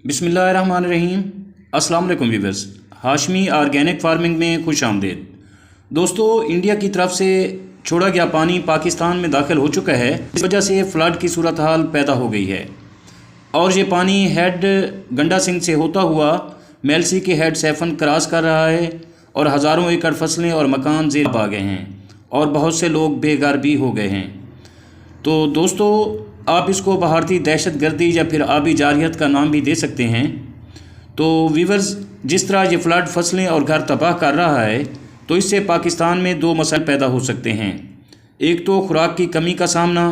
बिस्मिल्लाहिर्रहमानिर्रहीम। अस्सलाम वालेकुम व्यूअर्स, हाशमी ऑर्गेनिक फार्मिंग में खुश आमदीद। दोस्तों, इंडिया की तरफ से छोड़ा गया पानी पाकिस्तान में दाखिल हो चुका है। इस वजह से फ्लड की सूरत हाल पैदा हो गई है और ये पानी हेड गंडा सिंह से होता हुआ मेलसी के हेड सैफन क्रॉस कर रहा है और हज़ारों एकड़ फसलें और मकान ज़ेर आ गए हैं और बहुत से लोग बेघर भी हो गए हैं। तो दोस्तों, आप इसको भारतीय दहशत गर्दी या फिर आबी जारहियत का नाम भी दे सकते हैं। तो वीवर्स, जिस तरह ये फ्लड फसलें और घर तबाह कर रहा है, तो इससे पाकिस्तान में दो मसले पैदा हो सकते हैं। एक तो खुराक की कमी का सामना,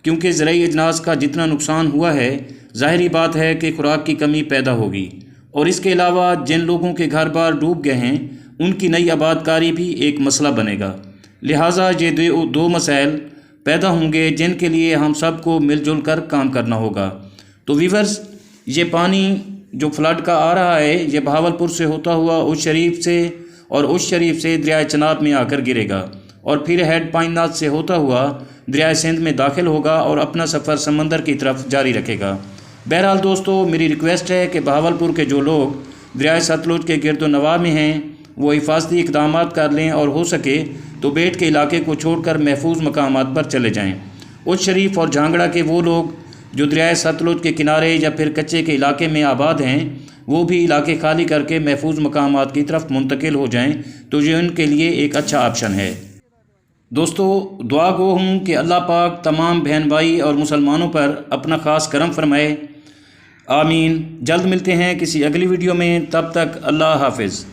क्योंकि ज़राई अजनास का जितना नुकसान हुआ है, ज़ाहिरी बात है कि खुराक की कमी पैदा होगी। और इसके अलावा जिन लोगों के घर बार डूब गए हैं, उनकी नई आबादकारी भी एक मसला बनेगा। लिहाजा ये दो मसाइल पैदा होंगे जिनके लिए हम सबको मिलजुल कर काम करना होगा। तो वीवर्स, ये पानी जो फ्लड का आ रहा है, ये बहावलपुर से होता हुआ उस शरीफ से और उस शरीफ से दरिया चनाब में आकर गिरेगा और फिर हेड पाइनाथ से होता हुआ दरिया सिंध में दाखिल होगा और अपना सफ़र समंदर की तरफ जारी रखेगा। बहरहाल दोस्तों, मेरी रिक्वेस्ट है कि बहावलपुर के जो लोग दरिया सतलुज के गिरदो नवाह में हैं, वो हिफाजती इक़दाम कर लें और हो सके तो बेट के इलाके को छोड़कर महफूज मकामात पर चले जाएं। उस शरीफ और झांगड़ा के वो लोग जो दरिया सतलुज के किनारे या फिर कच्चे के इलाके में आबाद हैं, वो भी इलाके खाली करके महफूज मकामात की तरफ मुंतकिल हो जाएं, तो ये उनके लिए एक अच्छा ऑप्शन है। दोस्तों, दुआ गो हूँ कि अल्लाह पाक तमाम बहन भाई और मुसलमानों पर अपना ख़ास करम फरमाए। आमीन। जल्द मिलते हैं किसी अगली वीडियो में, तब तक अल्लाह हाफिज़।